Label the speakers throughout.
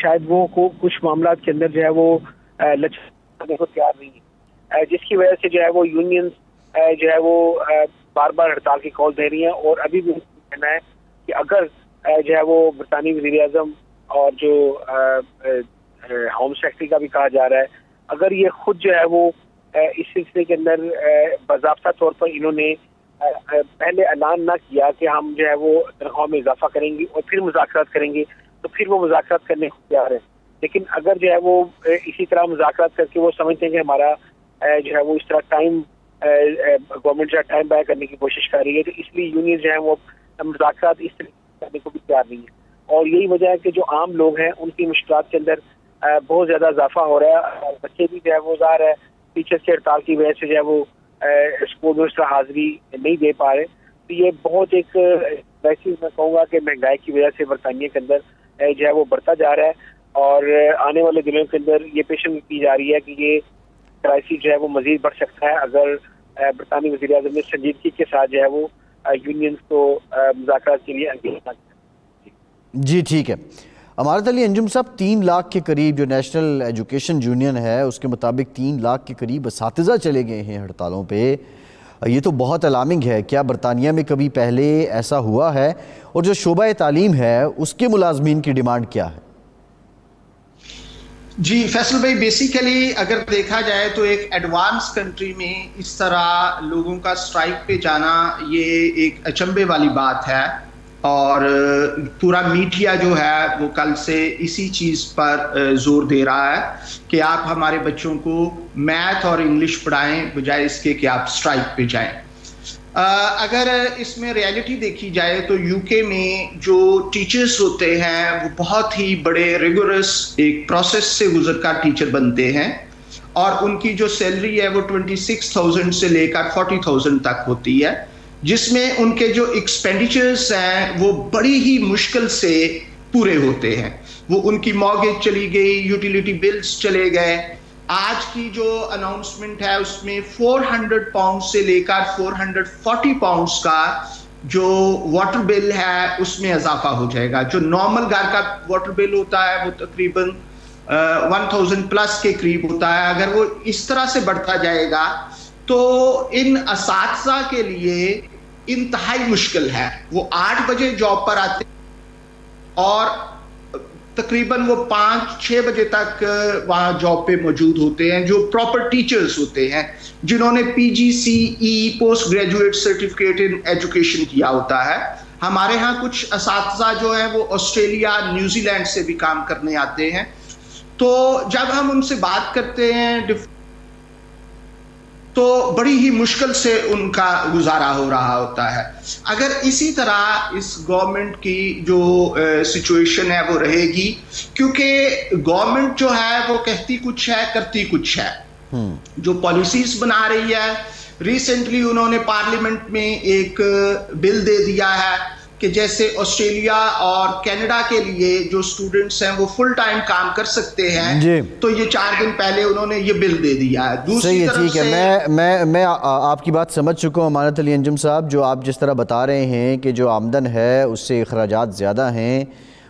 Speaker 1: شاید وہ کو کچھ معاملات کے اندر جو ہے وہ لچکنے کو تیار نہیں ہے، جس کی وجہ سے جو ہے وہ یونینز جو ہے وہ بار بار ہڑتال کی کال دے رہی ہیں. اور ابھی بھی کہنا ہے کہ اگر جو ہے وہ برطانوی وزیر اعظم اور جو ہوم سیکرٹری کا بھی کہا جا رہا ہے، اگر یہ خود جو ہے وہ اس سلسلے کے اندر باضابطہ طور پر انہوں نے پہلے اعلان نہ کیا کہ ہم جو ہے وہ تنخواہ میں اضافہ کریں گے اور پھر مذاکرات کریں گے، تو پھر وہ مذاکرات کرنے کو تیار ہے. لیکن اگر جو ہے وہ اسی طرح مذاکرات کر کے وہ سمجھتے ہیں کہ ہمارا جو ہے وہ اس طرح گورنمنٹ جو ہے ٹائم بائی کرنے کی کوشش کر رہی ہے، تو اس لیے یونین جو ہے وہ مذاکرات اس طرح کرنے کو بھی تیار نہیں ہے. اور یہی وجہ ہے کہ جو عام لوگ ہیں ان کی مشکلات کے اندر بہت زیادہ اضافہ ہو رہا ہے. بچے بھی جو ہے وہ ظاہر ہے ٹیچر کی ہڑتال کی وجہ سے جو ہے وہ اسکول میں اس طرح حاضری نہیں دے پا رہے. تو یہ بہت ایک ویسی میں کہوں گا کہ مہنگائی کی وجہ سے برطانیہ کے اندر جو ہے وہ بڑھتا جا رہا ہے، اور آنے والے دنوں کے اندر یہ پیشن کی جا رہی ہے کہ یہ کرائسس جو ہے وہ مزید بڑھ سکتا ہے اگر برطانوی وزیر اعظم نے سنجیدگی کے ساتھ جو ہے وہ یونینز کو مذاکرات کے لیے انگیز نہ کیا.
Speaker 2: جی ٹھیک ہے. امارت علی انجم صاحب، 3 لاکھ کے قریب جو نیشنل ایجوکیشن یونین ہے اس کے مطابق 3 لاکھ کے قریب اساتذہ چلے گئے ہیں ہڑتالوں پہ. یہ تو بہت الارمنگ ہے. کیا برطانیہ میں کبھی پہلے ایسا ہوا ہے؟ اور جو شعبہ تعلیم ہے اس کے ملازمین کی ڈیمانڈ کیا ہے؟
Speaker 3: جی فیصل بھائی، بیسیکلی اگر دیکھا جائے تو ایک ایڈوانس کنٹری میں اس طرح لوگوں کا سٹرائک پہ جانا یہ ایک اچنبے والی بات ہے، اور پورا میڈیا جو ہے وہ کل سے اسی چیز پر زور دے رہا ہے کہ آپ ہمارے بچوں کو میتھ اور انگلش پڑھائیں بجائے اس کے کہ آپ سٹرائک پہ جائیں. اگر اس میں ریالٹی دیکھی جائے تو یو کے میں جو ٹیچرز ہوتے ہیں وہ بہت ہی بڑے ریگورس ایک پروسیس سے گزر کر ٹیچر بنتے ہیں، اور ان کی جو سیلری ہے وہ 26,000 سے لے کر 40,000 تک ہوتی ہے، جس میں ان کے جو ایکسپینڈیچرز ہیں وہ بڑی ہی مشکل سے پورے ہوتے ہیں. وہ ان کی مارگیج چلی گئی، یوٹیلیٹی بلز چلے گئے. آج کی جو اناؤنسمنٹ ہے اس میں 400 پاؤنڈ سے لے کر 440 پاؤنڈز کا جو واٹر بل ہے اس میں اضافہ ہو جائے گا. جو نارمل گھر کا واٹر بل ہوتا ہے وہ تقریباً 1000 پلس کے قریب ہوتا ہے. اگر وہ اس طرح سے بڑھتا جائے گا تو ان اساتذہ کے لیے انتہائی مشکل ہے. وہ 8 بجے جاب پر آتے اور تقریباً وہ 5-6 بجے تک وہاں جاب پہ موجود ہوتے ہیں، جو پراپر ٹیچرز ہوتے ہیں جنہوں نے PGCE پوسٹ گریجویٹ سرٹیفکیٹ ان ایجوکیشن کیا ہوتا ہے. ہمارے ہاں کچھ اساتذہ جو ہیں وہ آسٹریلیا، نیوزی لینڈ سے بھی کام کرنے آتے ہیں. تو جب ہم ان سے بات کرتے ہیں تو بڑی ہی مشکل سے ان کا گزارا ہو رہا ہوتا ہے. اگر اسی طرح اس گورنمنٹ کی جو سچویشن ہے وہ رہے گی، کیونکہ گورنمنٹ جو ہے وہ کہتی کچھ ہے کرتی کچھ ہے. جو پالیسیز بنا رہی ہے، ریسنٹلی انہوں نے پارلیمنٹ میں ایک بل دے دیا ہے کہ جیسے آسٹریلیا اور کینیڈا کے لیے جو اسٹوڈنٹس ہیں وہ فل ٹائم کام کر سکتے ہیں جی. تو یہ 4 دن پہلے انہوں نے یہ بل دے دیا ہے.
Speaker 2: دوسری طرف ٹھیک ہے، میں آپ کی بات سمجھ چکا ہوں امانت علی انجم صاحب. جو آپ جس طرح بتا رہے ہیں کہ جو آمدن ہے اس سے اخراجات زیادہ ہیں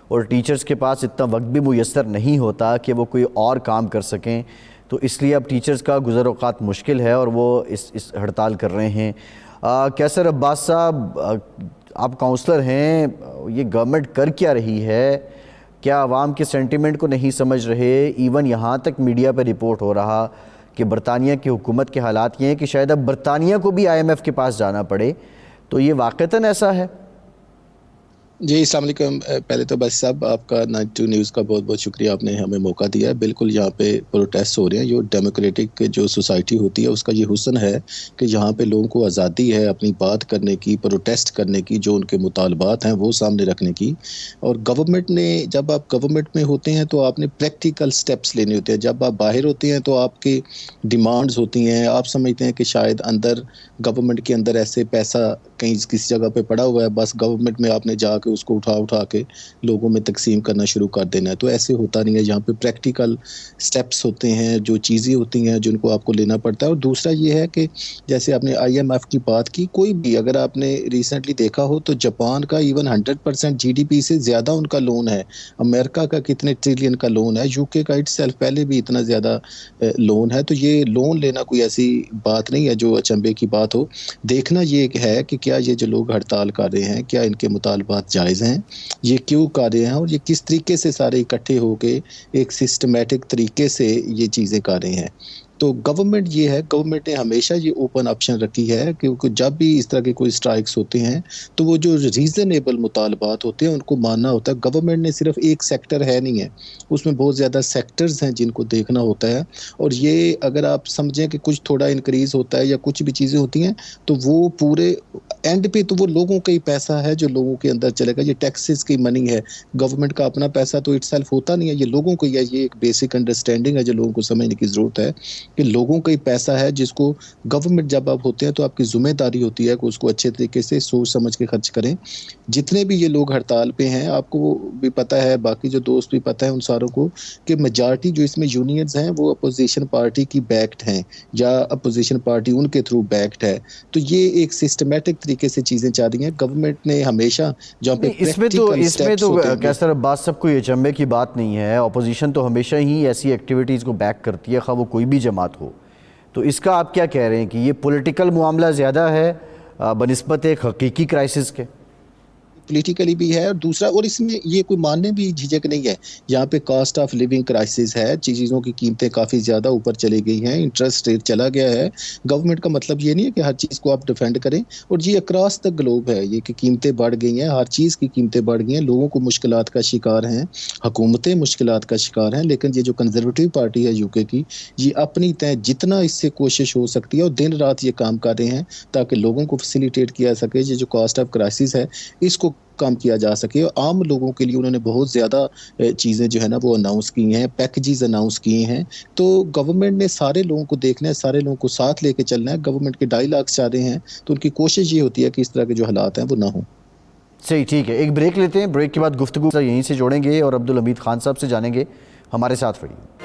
Speaker 2: اور ٹیچرز کے پاس اتنا وقت بھی میسر نہیں ہوتا کہ وہ کوئی اور کام کر سکیں، تو اس لیے اب ٹیچرز کا گزر اوقات مشکل ہے اور وہ اس ہڑتال کر رہے ہیں. کیسر عباس صاحب، آپ کاؤنسلر ہیں، یہ گورنمنٹ کر کیا رہی ہے؟ کیا عوام کے سینٹیمنٹ کو نہیں سمجھ رہے؟ ایون یہاں تک میڈیا پہ رپورٹ ہو رہا کہ برطانیہ کی حکومت کے حالات یہ ہیں کہ شاید اب برطانیہ کو بھی IMF کے پاس جانا پڑے. تو یہ واقعتاً ایسا ہے؟
Speaker 4: جی السلام علیکم. پہلے تو بس صاحب آپ کا 92 نیوز کا بہت بہت شکریہ، آپ نے ہمیں موقع دیا ہے. بالکل یہاں پہ پروٹیسٹ ہو رہے ہیں. جو ڈیموکریٹک جو سوسائٹی ہوتی ہے اس کا یہ حسن ہے کہ یہاں پہ لوگوں کو آزادی ہے اپنی بات کرنے کی، پروٹیسٹ کرنے کی، جو ان کے مطالبات ہیں وہ سامنے رکھنے کی. اور گورنمنٹ نے، جب آپ گورنمنٹ میں ہوتے ہیں تو آپ نے پریکٹیکل سٹیپس لینے ہوتے ہیں. جب آپ باہر ہوتے ہیں تو آپ کی ڈیمانڈز ہوتی ہیں، آپ سمجھتے ہیں کہ شاید اندر گورنمنٹ کے اندر ایسے پیسہ کہیں کسی جگہ پہ پڑا ہوا ہے، بس گورنمنٹ میں آپ نے جا کہ اس کو اٹھا کے لوگوں میں تقسیم کرنا شروع کر دینا ہے. تو ایسے ہوتا نہیں ہے. یہاں پہ پریکٹیکل سٹیپس ہوتے ہیں, جو چیزیں ہوتی ہیں جن کو آپ کو لینا پڑتا ہے. اور دوسرا یہ ہے کہ جیسے آپ نے آئی ایم ایف کی بات کی, کوئی بھی اگر آپ نے ریسنٹلی دیکھا ہو تو جاپان کا ایون 100% جی ڈی پی سے زیادہ ان کا لون ہے. امریکہ کا کتنے ٹریلین کا لون ہے, یو کے کا اٹ سیلف پہلے بھی اتنا زیادہ لون ہے. تو یہ لون لینا کوئی ایسی بات نہیں ہے جو اچنبے کی بات ہو. دیکھنا یہ ہے کہ کیا یہ جو لوگ ہڑتال کر رہے ہیں کیا ان کے مطالبات جائز ہیں, یہ کیوں کر رہے ہیں, اور یہ کس طریقے سے سارے اکٹھے ہو کے ایک سسٹمیٹک طریقے سے یہ چیزیں کر رہے ہیں. تو گورنمنٹ یہ ہے, گورنمنٹ نے ہمیشہ یہ اوپن آپشن رکھی ہے کیونکہ جب بھی اس طرح کے کوئی سٹرائکس ہوتے ہیں تو وہ جو ریزنیبل مطالبات ہوتے ہیں ان کو ماننا ہوتا ہے. گورنمنٹ نے صرف ایک سیکٹر ہے نہیں ہے, اس میں بہت زیادہ سیکٹرز ہیں جن کو دیکھنا ہوتا ہے. اور یہ اگر آپ سمجھیں کہ کچھ تھوڑا انکریز ہوتا ہے یا کچھ بھی چیزیں ہوتی ہیں تو وہ پورے اینڈ پہ تو وہ لوگوں کا ہی پیسہ ہے جو لوگوں کے اندر چلے گا. یہ ٹیکسز کی منی ہے, گورنمنٹ کا اپنا پیسہ تو اٹ سیلف ہوتا نہیں ہے, یہ لوگوں کو, یہ ایک بیسک انڈرسٹینڈنگ ہے جو لوگوں کو سمجھنے کی ضرورت ہے کہ لوگوں کا ہی پیسہ ہے جس کو گورنمنٹ جب آپ ہوتے ہیں تو آپ کی ذمہ داری ہوتی ہے کہ اس کو اچھے طریقے سے سوچ سمجھ کے خرچ کریں. جتنے بھی یہ لوگ ہڑتال پہ ہیں آپ کو بھی پتہ ہے, باقی جو دوست بھی پتہ ہے ان ساروں کو, کہ میجارٹی جو اس میں یونینز ہیں وہ اپوزیشن پارٹی کی بیکڈ ہیں یا اپوزیشن پارٹی ان کے تھرو بیکڈ ہے. تو یہ ایک سسٹمیٹک طریقے سے چیزیں چل رہی ہیں. گورنمنٹ نے ہمیشہ جہاں پہ
Speaker 2: اس میں تو کیسر عباس صاحب کوئی اچنبے کی بات نہیں ہے. اپوزیشن تو ہمیشہ ہی ایسی ایکٹیویٹیز کو بیک کرتی ہے, خواہ وہ کوئی بھی جماعت ہو. تو اس کا آپ کیا کہہ رہے ہیں کہ یہ پولیٹیکل معاملہ زیادہ ہے بنسبت ایک حقیقی کرائسس کے؟
Speaker 4: پولیٹیکلی بھی ہے, اور دوسرا, اور اس میں یہ کوئی ماننے بھی جھجک نہیں ہے, یہاں پہ کاسٹ آف لیونگ کرائسس ہے, چیزوں کی قیمتیں کافی زیادہ اوپر چلی گئی ہیں, انٹرسٹ ریٹ چلا گیا ہے. گورنمنٹ کا مطلب یہ نہیں ہے کہ ہر چیز کو آپ ڈیفینڈ کریں, اور یہ اکراس دا گلوب ہے یہ کہ قیمتیں بڑھ گئی ہیں, ہر چیز کی قیمتیں بڑھ گئی ہیں, لوگوں کو مشکلات کا شکار ہیں, حکومتیں مشکلات کا شکار ہیں. لیکن یہ جو کنزرویٹو پارٹی ہے یو کے کی, یہ اپنی طے جتنا اس سے کوشش ہو سکتی ہے اور دن رات یہ کام کر رہے ہیں تاکہ لوگوں کو فیسیلیٹیٹ کیا سکے. یہ جو کاسٹ آف کرائسس ہے اس کو کام کیا جا سکے, اور عام لوگوں کے لیے انہوں نے بہت زیادہ چیزیں جو ہے نا وہ اناؤنس کی ہیں, پیکیجز اناؤنس کیے ہیں. تو گورنمنٹ نے سارے لوگوں کو دیکھنا ہے, سارے لوگوں کو ساتھ لے کے چلنا ہے. گورنمنٹ کے ڈائیلاگس چل رہے ہیں تو ان کی کوشش یہ ہوتی ہے کہ اس طرح کے جو حالات ہیں وہ نہ ہوں.
Speaker 2: صحیح, ٹھیک ہے, ایک بریک لیتے ہیں, بریک کے بعد گفتگو یہیں سے جوڑیں گے اور عبدالحمید خان صاحب سے جانیں گے. ہمارے ساتھ رہیے.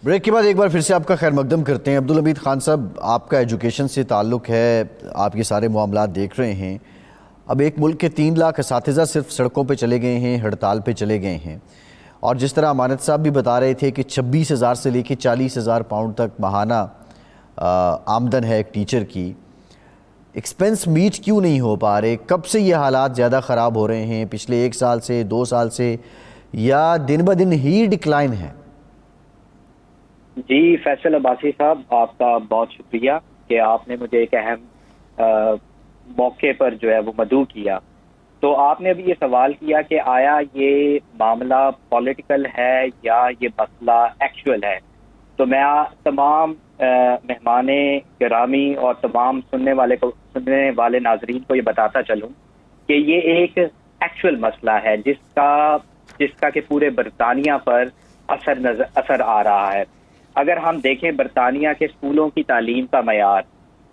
Speaker 2: بریک کے بعد ایک بار پھر سے آپ کا خیر مقدم کرتے ہیں. عبدالحمید خان صاحب, آپ کا ایجوکیشن سے تعلق ہے, آپ یہ سارے معاملات دیکھ رہے ہیں. اب ایک ملک کے 3 لاکھ اساتذہ صرف سڑکوں پہ چلے گئے ہیں, ہڑتال پہ چلے گئے ہیں, اور جس طرح امانت صاحب بھی بتا رہے تھے کہ 26,000 سے لے کے 40,000 پاؤنڈ تک ماہانہ آمدن ہے ایک ٹیچر کی. ایکسپینس میٹ کیوں نہیں ہو پا رہے؟ کب سے یہ حالات زیادہ خراب ہو رہے ہیں؟ پچھلے 1 سال سے, 2 سال سے, یا دن بہ دن ہی ڈکلائن ہے؟
Speaker 5: جی فیصل عباسی صاحب, آپ کا بہت شکریہ کہ آپ نے مجھے ایک اہم موقع پر جو ہے وہ مدعو کیا. تو آپ نے ابھی یہ سوال کیا کہ آیا یہ معاملہ پولیٹیکل ہے یا یہ مسئلہ ایکچوئل ہے. تو میں تمام مہمان گرامی اور تمام سننے والے ناظرین کو یہ بتاتا چلوں کہ یہ ایک ایکچوئل مسئلہ ہے جس کا کہ پورے برطانیہ پر اثر آ رہا ہے. اگر ہم دیکھیں برطانیہ کے اسکولوں کی تعلیم کا معیار,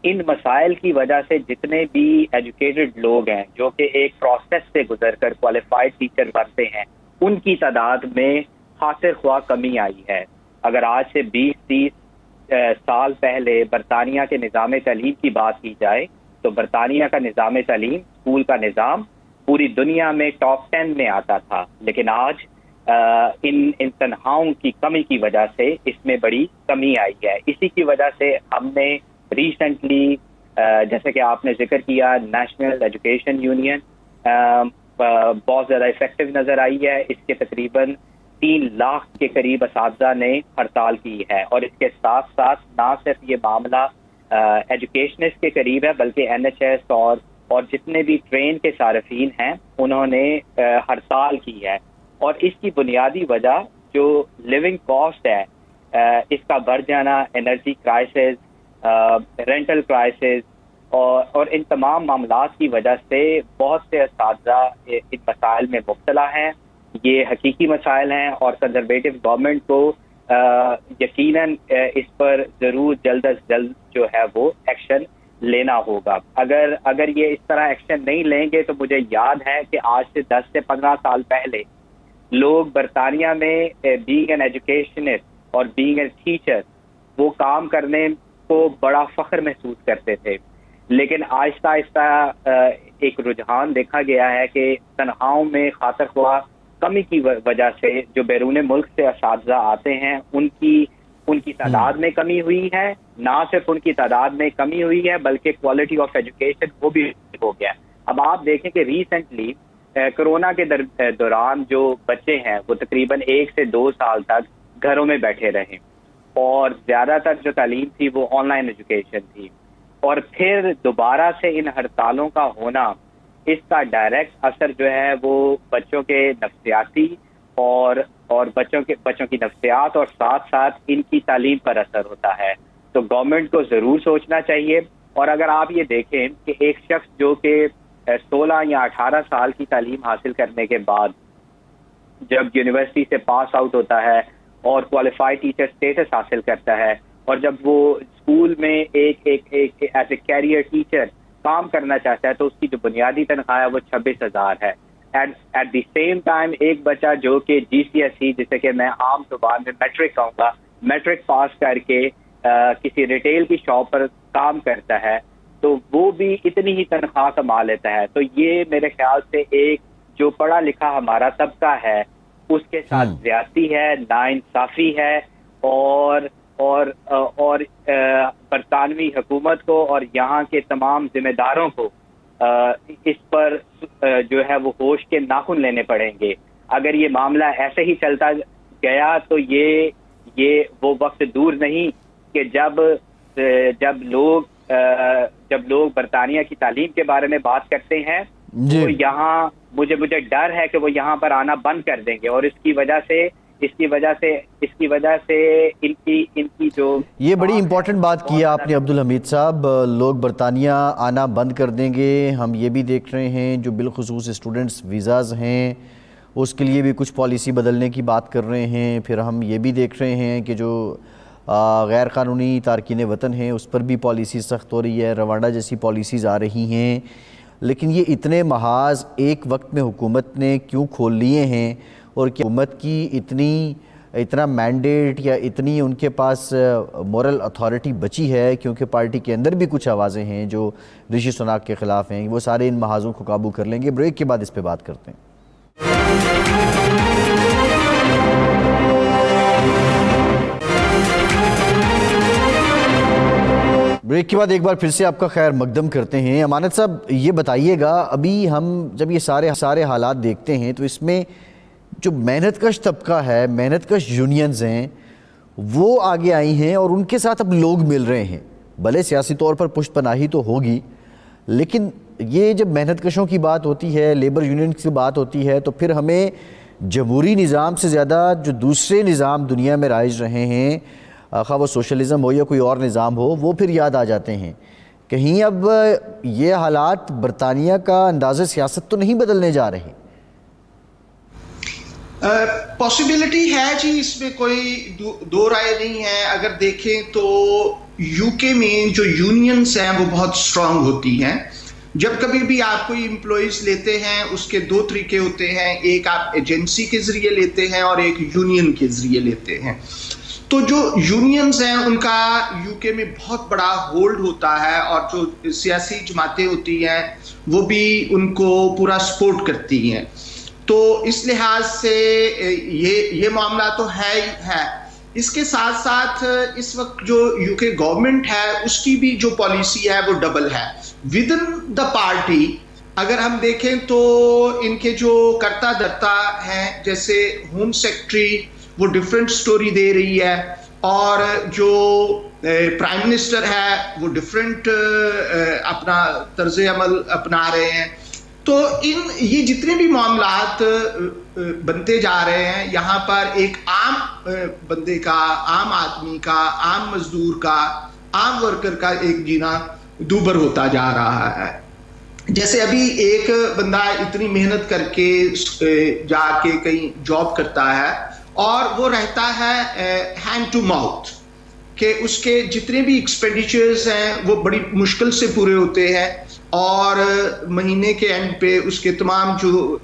Speaker 5: ان مسائل کی وجہ سے جتنے بھی ایجوکیٹڈ لوگ ہیں جو کہ ایک پروسیس سے گزر کر کوالیفائڈ ٹیچر بنتے ہیں, ان کی تعداد میں خاطر خواہ کمی آئی ہے. اگر آج سے 20-30 سال پہلے برطانیہ کے نظام تعلیم کی بات کی جائے تو برطانیہ کا نظام تعلیم, اسکول کا نظام پوری دنیا میں ٹاپ 10 میں آتا تھا. لیکن آج ان تنخواہوں کی کمی کی وجہ سے اس میں بڑی کمی آئی ہے. اسی کی وجہ سے ہم نے ریسنٹلی, جیسے کہ آپ نے ذکر کیا, نیشنل ایجوکیشن یونین بہت زیادہ افیکٹو نظر آئی ہے. اس کے تقریباً 3 لاکھ کے قریب اساتذہ نے ہڑتال کی ہے, اور اس کے ساتھ ساتھ نہ صرف یہ معاملہ ایجوکیشنسٹ کے قریب ہے بلکہ NHS اور جتنے بھی ٹرین کے صارفین ہیں انہوں نے ہڑتال کی ہے. اور اس کی بنیادی وجہ جو لیونگ کاسٹ ہے اس کا بڑھ جانا, انرجی کرائسس, رینٹل کرائسس, اور ان تمام معاملات کی وجہ سے بہت سے اساتذہ ان مسائل میں مبتلا ہیں. یہ حقیقی مسائل ہیں اور کنزرویٹو گورنمنٹ کو یقیناً اس پر ضرور جلد از جلد جو ہے وہ ایکشن لینا ہوگا. اگر یہ اس طرح ایکشن نہیں لیں گے تو مجھے یاد ہے کہ آج سے 10 سے 15 سال پہلے لوگ برطانیہ میں بینگ این ایجوکیشنسٹ اور بینگ اے ٹیچر وہ کام کرنے کو بڑا فخر محسوس کرتے تھے. لیکن آہستہ آہستہ ایک رجحان دیکھا گیا ہے کہ تنخواہوں میں خاطر خواہ کمی کی وجہ سے جو بیرون ملک سے اساتذہ آتے ہیں ان کی تعداد میں کمی ہوئی ہے. نہ صرف ان کی تعداد میں کمی ہوئی ہے بلکہ کوالٹی آف ایجوکیشن وہ بھی ہو گیا. اب آپ دیکھیں کہ ریسنٹلی کرونا کے دوران جو بچے ہیں وہ تقریباً 1 سے 2 سال تک گھروں میں بیٹھے رہے اور زیادہ تر جو تعلیم تھی وہ آن لائن ایجوکیشن تھی. اور پھر دوبارہ سے ان ہڑتالوں کا ہونا اس کا ڈائریکٹ اثر جو ہے وہ بچوں کے نفسیاتی اور بچوں کی نفسیات اور ساتھ ساتھ ان کی تعلیم پر اثر ہوتا ہے. تو گورنمنٹ کو ضرور سوچنا چاہیے. اور اگر آپ یہ دیکھیں کہ ایک شخص جو کہ 16 یا 18 سال کی تعلیم حاصل کرنے کے بعد جب یونیورسٹی سے پاس آؤٹ ہوتا ہے اور کوالیفائڈ ٹیچر اسٹیٹس حاصل کرتا ہے اور جب وہ اسکول میں ایک ایز اے کیریئر ٹیچر کام کرنا چاہتا ہے تو اس کی جو بنیادی تنخواہ ہے وہ 26,000 ہے. ایٹ دی سیم ٹائم ایک بچہ جو کہ GCSE جسے کہ میں عام زبان میں میٹرک کہوں گا, میٹرک پاس کر کے کسی ریٹیل کی شاپ پر کام کرتا ہے تو وہ بھی اتنی ہی تنخواہ کما لیتا ہے. تو یہ میرے خیال سے ایک جو پڑھا لکھا ہمارا طبقہ ہے اس کے ساتھ زیادتی ہے, ناانصافی ہے اور برطانوی حکومت کو اور یہاں کے تمام ذمہ داروں کو اس پر جو ہے وہ ہوش کے ناخن لینے پڑیں گے. اگر یہ معاملہ ایسے ہی چلتا گیا تو یہ وہ وقت دور نہیں کہ جب لوگ برطانیہ کی تعلیم کے بارے میں بات کرتے ہیں وہ یہاں مجھے ڈر ہے کہ وہ یہاں پر آنا بند کر دیں گے اور اس کی وجہ سے ان کی جو
Speaker 2: یہ بڑی امپورٹنٹ بات کی آپ نے عبدالحمید صاحب, لوگ برطانیہ آنا بند کر دیں گے. ہم یہ بھی دیکھ رہے ہیں جو بالخصوص اسٹوڈنٹس ویزاز ہیں اس کے لیے بھی کچھ پالیسی بدلنے کی بات کر رہے ہیں. پھر ہم یہ بھی دیکھ رہے ہیں کہ جو غیر قانونی تارکین وطن ہیں اس پر بھی پالیسی سخت ہو رہی ہے, روانڈا جیسی پالیسیز آ رہی ہیں. لیکن یہ اتنے محاذ ایک وقت میں حکومت نے کیوں کھول لیے ہیں اور کیا حکومت کی اتنا مینڈیٹ یا اتنی ان کے پاس مورل اتھارٹی بچی ہے؟ کیونکہ پارٹی کے اندر بھی کچھ آوازیں ہیں جو رشی سناک کے خلاف ہیں. وہ سارے ان محاذوں کو قابو کر لیں گے. بریک کے بعد اس پہ بات کرتے ہیں. بریک کے بعد ایک بار پھر سے آپ کا خیر مقدم کرتے ہیں. امانت صاحب یہ بتائیے گا, ابھی ہم جب یہ سارے حالات دیکھتے ہیں تو اس میں جو محنت کش طبقہ ہے, محنت کش یونینز ہیں وہ آگے آئی ہیں اور ان کے ساتھ اب لوگ مل رہے ہیں. بھلے سیاسی طور پر پشت پناہی تو ہوگی لیکن یہ جب محنت کشوں کی بات ہوتی ہے, لیبر یونین کی بات ہوتی ہے تو پھر ہمیں جمہوری نظام سے زیادہ جو دوسرے نظام دنیا میں رائج رہے ہیں, خواہ وہ سوشلزم ہو یا کوئی اور نظام ہو, وہ پھر یاد آ جاتے ہیں. کہیں اب یہ حالات برطانیہ کا انداز سیاست تو نہیں بدلنے جا رہے؟
Speaker 3: پاسبلٹی ہے جی, اس میں کوئی دو رائے نہیں ہے. اگر دیکھیں تو UK میں جو یونینز ہیں وہ بہت سٹرونگ ہوتی ہیں. جب کبھی بھی آپ کوئی امپلائیز لیتے ہیں اس کے 2 طریقے ہوتے ہیں, ایک آپ ایجنسی کے ذریعے لیتے ہیں اور ایک یونین کے ذریعے لیتے ہیں. تو جو یونینز ہیں ان کا UK میں بہت بڑا ہولڈ ہوتا ہے اور جو سیاسی جماعتیں ہوتی ہیں وہ بھی ان کو پورا سپورٹ کرتی ہیں. تو اس لحاظ سے یہ معاملہ تو ہے ہی ہے. اس کے ساتھ ساتھ اس وقت جو UK گورنمنٹ ہے اس کی بھی جو پالیسی ہے وہ ڈبل ہے ود ان دا پارٹی. اگر ہم دیکھیں تو ان کے جو کرتا دھرتا ہیں جیسے ہوم سیکرٹری وہ ڈیفرنٹ سٹوری دے رہی ہے اور جو پرائم منسٹر ہے وہ ڈیفرنٹ اپنا طرز عمل اپنا رہے ہیں. تو یہ جتنے بھی معاملات بنتے جا رہے ہیں یہاں پر ایک عام بندے کا, عام آدمی کا, عام مزدور کا, عام ورکر کا ایک جینا دوبر ہوتا جا رہا ہے. جیسے ابھی ایک بندہ اتنی محنت کر کے جا کے کہیں جاب کرتا ہے اور وہ رہتا ہے ہینڈ ٹو ماؤتھ، کہ اس کے جتنے بھی ایکسپینڈیچرز ہیں وہ بڑی مشکل سے پورے ہوتے ہیں، اور مہینے کے اینڈ پہ اس کے تمام جو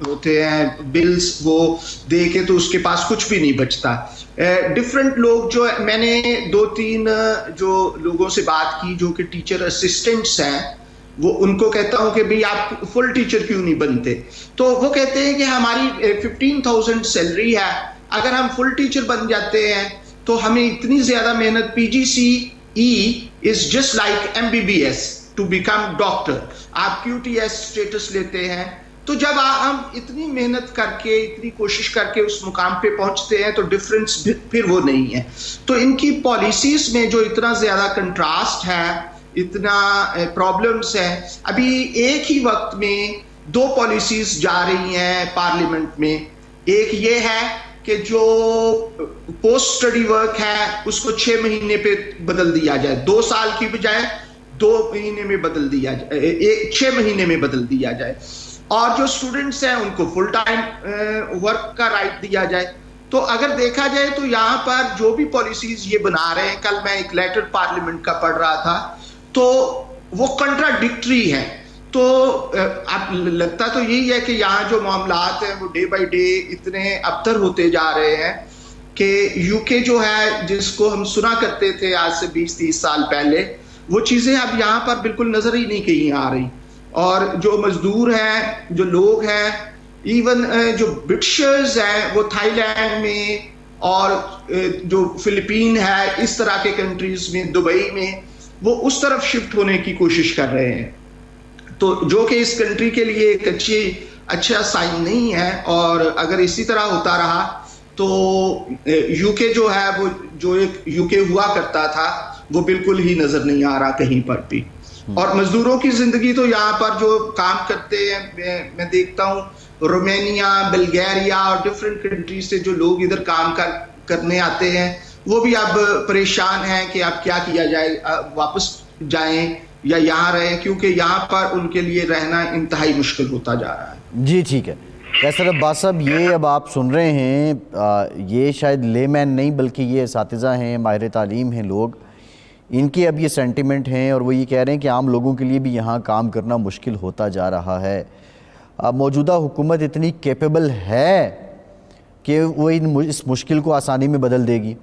Speaker 3: ہوتے ہیں بلز وہ دے کے تو اس کے پاس کچھ بھی نہیں بچتا۔ ڈفرینٹ لوگ جو میں نے 2-3 جو لوگوں سے بات کی جو کہ ٹیچر اسسٹنٹس ہیں، وہ ان کو کہتا ہوں کہ بھئی آپ فل ٹیچر کیوں نہیں بنتے؟ تو وہ کہتے ہیں کہ ہماری 15,000 سیلری ہے، اگر ہم فل ٹیچر بن جاتے ہیں تو ہمیں اتنی زیادہ محنت، P G C E is just like MBBS to become doctor, آپ QTS اسٹیٹس لیتے ہیں، تو جب ہم اتنی محنت کر کے اتنی کوشش کر کے اس مقام پہ پہنچتے ہیں تو ڈفرینس پھر وہ نہیں ہے۔ تو ان کی پالیسیز میں جو اتنا زیادہ کنٹراسٹ ہے، اتنا پرابلمس ہیں، ابھی ایک ہی وقت میں 2 پالیسیز جا رہی ہیں پارلیمنٹ میں۔ ایک یہ ہے کہ جو پوسٹ اسٹڈی ورک ہے اس کو 6 مہینے پہ بدل دیا جائے، 2 سال کی بجائے 2 مہینے میں بدل دیا جائے، 6 مہینے میں بدل دیا جائے، اور جو اسٹوڈنٹس ہیں ان کو فل ٹائم ورک کا رائٹ دیا جائے۔ تو اگر دیکھا جائے تو یہاں پر جو بھی پالیسیز یہ بنا رہے ہیں، کل میں ایک لیٹر پارلیمنٹ کا پڑھ رہا تھا تو وہ کنٹراڈکٹری ہیں۔ تو اب لگتا تو یہی ہے کہ یہاں جو معاملات ہیں وہ ڈے بائی ڈے اتنے ابتر ہوتے جا رہے ہیں کہ UK جو ہے جس کو ہم سنا کرتے تھے آج سے 20-30 سال پہلے، وہ چیزیں اب یہاں پر بالکل نظر ہی نہیں کہیں آ رہی۔ اور جو مزدور ہیں، جو لوگ ہیں، ایون جو برٹشرز ہیں وہ تھائی لینڈ میں اور جو فلپین ہے، اس طرح کے کنٹریز میں، دبئی میں، وہ اس طرف شفٹ ہونے کی کوشش کر رہے ہیں، تو جو کہ اس کنٹری کے لیے ایک اچھا سائن نہیں ہے۔ اور اگر اسی طرح ہوتا رہا تو UK جو ہے وہ جو ایک UK ہوا کرتا تھا وہ بالکل ہی نظر نہیں آ رہا کہیں پر بھی۔ اور مزدوروں کی زندگی تو یہاں پر جو کام کرتے ہیں، میں دیکھتا ہوں رومینیا، بلگیریا اور ڈفرینٹ کنٹری سے جو لوگ ادھر کام کرنے آتے ہیں، وہ بھی اب پریشان ہیں کہ اب کیا کیا جائے، واپس جائیں یا یہاں رہیں، کیونکہ یہاں پر ان کے لیے رہنا انتہائی مشکل ہوتا جا رہا ہے۔
Speaker 2: جی ٹھیک ہے قیصر عباس صاحب، یہ اب آپ سن رہے ہیں، یہ شاید لے مین نہیں بلکہ یہ اساتذہ ہیں، ماہر تعلیم ہیں لوگ، ان کی اب یہ سینٹیمنٹ ہیں، اور وہ یہ کہہ رہے ہیں کہ عام لوگوں کے لیے بھی یہاں کام کرنا مشکل ہوتا جا رہا ہے۔ اب موجودہ حکومت اتنی کیپیبل ہے کہ وہ اس مشکل کو آسانی میں بدل دے گی؟